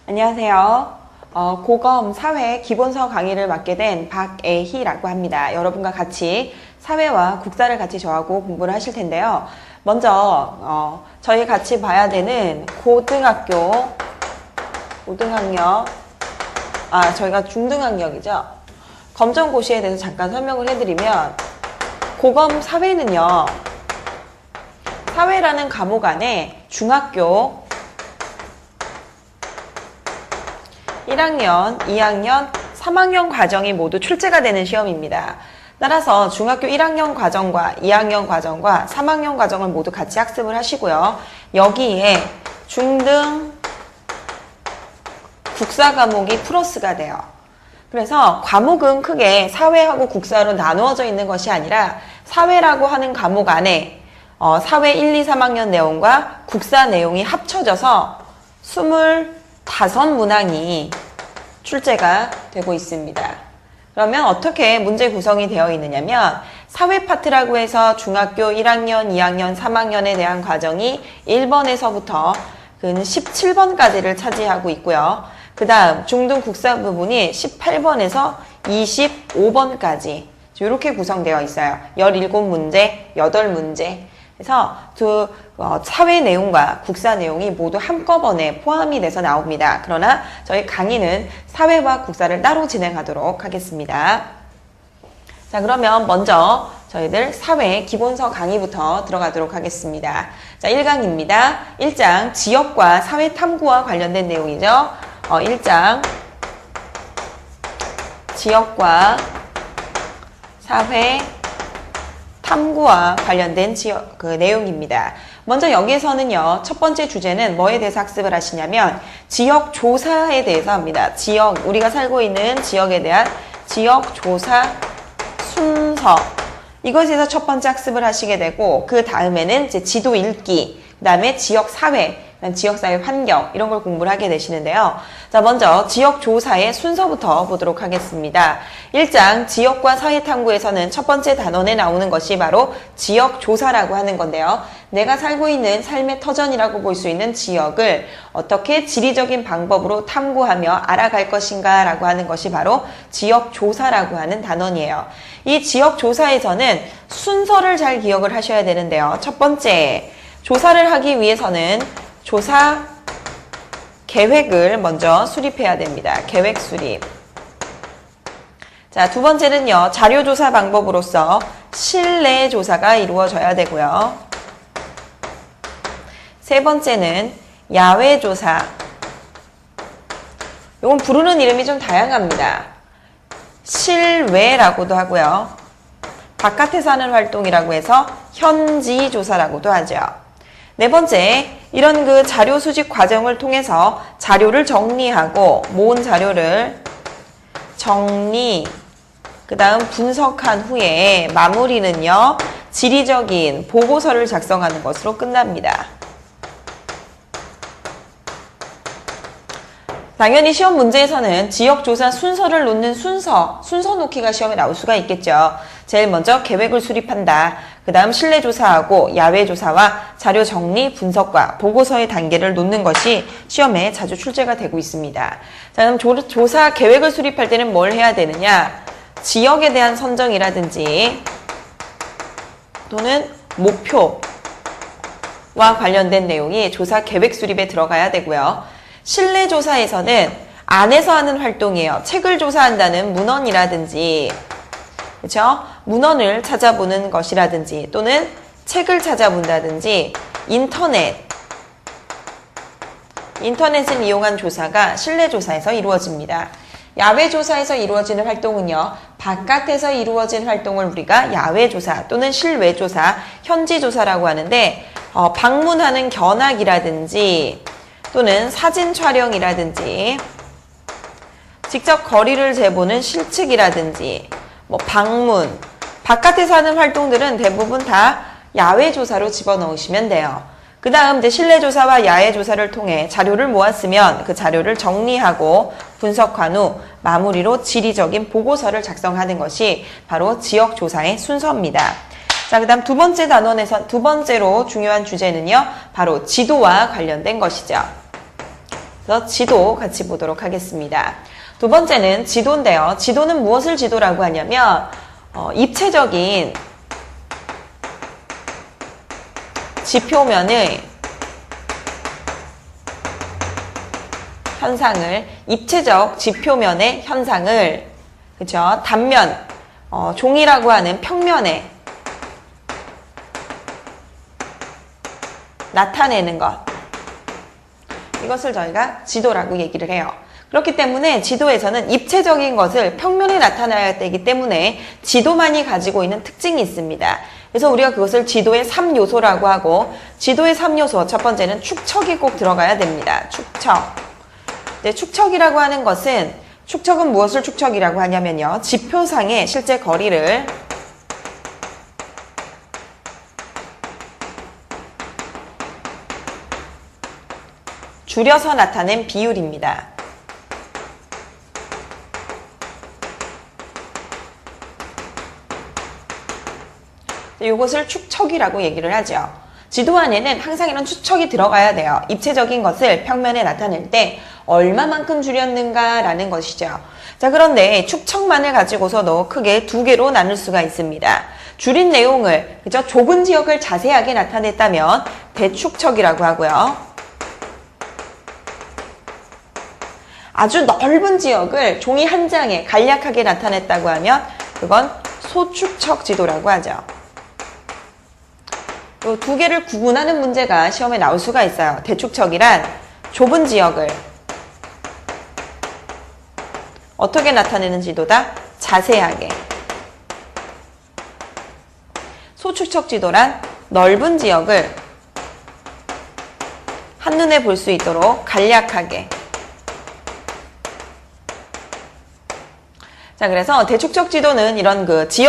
안녕하세요. 고검 사회 기본서 강의를 맡게 된 박애희라고 합니다. 여러분과 같이 사회와 국사를 같이 저하고 공부를 하실 텐데요. 먼저 저희 같이 봐야 되는 고등학력, 저희가 중등학력이죠. 검정고시에 대해서 잠깐 설명을 해드리면 고검 사회는요, 사회라는 과목 안에 중학교 1학년, 2학년, 3학년 과정이 모두 출제가 되는 시험입니다. 따라서 중학교 1학년 과정과 2학년 과정과 3학년 과정을 모두 같이 학습을 하시고요. 여기에 중등 국사 과목이 플러스가 돼요. 그래서 과목은 크게 사회하고 국사로 나누어져 있는 것이 아니라 사회라고 하는 과목 안에 사회 1, 2, 3학년 내용과 국사 내용이 합쳐져서 25문항이 출제가 되고 있습니다. 그러면 어떻게 문제 구성이 되어 있느냐면 사회 파트라고 해서 중학교 1학년, 2학년, 3학년에 대한 과정이 1번에서부터 17번까지를 차지하고 있고요. 그 다음 중등 국사 부분이 18번에서 25번까지 이렇게 구성되어 있어요. 17문제, 8문제. 그래서 사회 내용과 국사 내용이 모두 한꺼번에 포함이 돼서 나옵니다. 그러나 저희 강의는 사회와 국사를 따로 진행하도록 하겠습니다. 자, 그러면 먼저 저희들 사회 기본서 강의부터 들어가도록 하겠습니다. 자, 1강입니다. 1장 지역과 사회 탐구와 관련된 내용이죠. 1장 지역과 사회 탐구와 관련된 내용입니다. 먼저 여기에서는요, 첫 번째 주제는 뭐에 대해서 학습을 하시냐면 지역 조사에 대해서 합니다. 우리가 살고 있는 지역에 대한 지역 조사 순서, 이것에 대해서 첫 번째 학습을 하시게 되고, 그 다음에는 이제 지도 읽기, 그 다음에 지역 사회, 지역사회 환경, 이런 걸 공부를 하게 되시는데요. 자, 먼저 지역조사의 순서부터 보도록 하겠습니다. 1장 지역과 사회 탐구에서는 첫 번째 단원에 나오는 것이 바로 지역조사라고 하는 건데요. 내가 살고 있는 삶의 터전이라고 볼 수 있는 지역을 어떻게 지리적인 방법으로 탐구하며 알아갈 것인가 라고 하는 것이 바로 지역조사라고 하는 단원이에요. 이 지역조사에서는 순서를 잘 기억을 하셔야 되는데요. 첫 번째, 조사를 하기 위해서는 조사 계획을 먼저 수립해야 됩니다. 계획 수립. 자, 두 번째는요, 자료조사 방법으로서 실내 조사가 이루어져야 되고요. 세 번째는 야외 조사. 이건 부르는 이름이 좀 다양합니다. 실외라고도 하고요. 바깥에서 하는 활동이라고 해서 현지 조사라고도 하죠. 네 번째, 이런 자료 수집 과정을 통해서 자료를 정리하고 모은 자료를 그 다음 분석한 후에 마무리는요, 지리적인 보고서를 작성하는 것으로 끝납니다. 당연히 시험 문제에서는 지역조사 순서를 놓는 순서 놓기가 시험에 나올 수가 있겠죠. 제일 먼저 계획을 수립한다. 그 다음 실내조사하고 야외조사와 자료 정리, 분석과 보고서의 단계를 놓는 것이 시험에 자주 출제가 되고 있습니다. 자, 그럼 조사 계획을 수립할 때는 뭘 해야 되느냐? 지역에 대한 선정이라든지 또는 목표와 관련된 내용이 조사 계획 수립에 들어가야 되고요. 실내조사에서는 안에서 하는 활동이에요. 책을 조사한다는 문헌이라든지, 그렇죠? 문헌을 찾아보는 것이라든지 또는 책을 찾아본다든지 인터넷을 이용한 조사가 실내조사에서 이루어집니다. 야외조사에서 이루어지는 활동은요, 바깥에서 이루어진 활동을 우리가 야외조사 또는 실외조사, 현지조사라고 하는데, 방문하는 견학이라든지 또는 사진 촬영이라든지 직접 거리를 재보는 실측이라든지 방문, 바깥에서 하는 활동들은 대부분 다 야외조사로 집어넣으시면 돼요. 그 다음 이제 실내조사와 야외조사를 통해 자료를 모았으면 그 자료를 정리하고 분석한 후 마무리로 지리적인 보고서를 작성하는 것이 바로 지역조사의 순서입니다. 자, 그 다음 두 번째로 중요한 주제는요, 바로 지도와 관련된 것이죠. 그래서 지도 같이 보도록 하겠습니다. 두 번째는 지도인데요. 지도는 무엇을 지도라고 하냐면 입체적인 지표면의 현상을, 입체적 지표면의 현상을, 그죠? 단면, 종이라고 하는 평면에 나타내는 것. 이것을 저희가 지도라고 얘기를 해요. 그렇기 때문에 지도에서는 입체적인 것을 평면에 나타내야 되기 때문에 지도만이 가지고 있는 특징이 있습니다. 그래서 우리가 그것을 지도의 3요소라고 하고, 지도의 3요소, 첫 번째는 축척이 꼭 들어가야 됩니다. 축척. 네, 축척이라고 하는 것은, 축척은 무엇을 축척이라고 하냐면요. 지표상의 실제 거리를 줄여서 나타낸 비율입니다. 이것을 축척이라고 얘기를 하죠. 지도 안에는 항상 이런 축척이 들어가야 돼요. 입체적인 것을 평면에 나타낼 때 얼마만큼 줄였는가라는 것이죠. 자, 그런데 축척만을 가지고서도 크게 두 개로 나눌 수가 있습니다. 줄인 내용을, 그죠? 좁은 지역을 자세하게 나타냈다면 대축척이라고 하고요. 아주 넓은 지역을 종이 한 장에 간략하게 나타냈다고 하면 그건 소축척 지도라고 하죠. 이 두 개를 구분하는 문제가 시험에 나올 수가 있어요. 대축척이란 좁은 지역을 어떻게 나타내는 지도다? 자세하게. 소축척 지도란 넓은 지역을 한눈에 볼 수 있도록 간략하게. 자, 그래서 대축척 지도는 이런 그 지역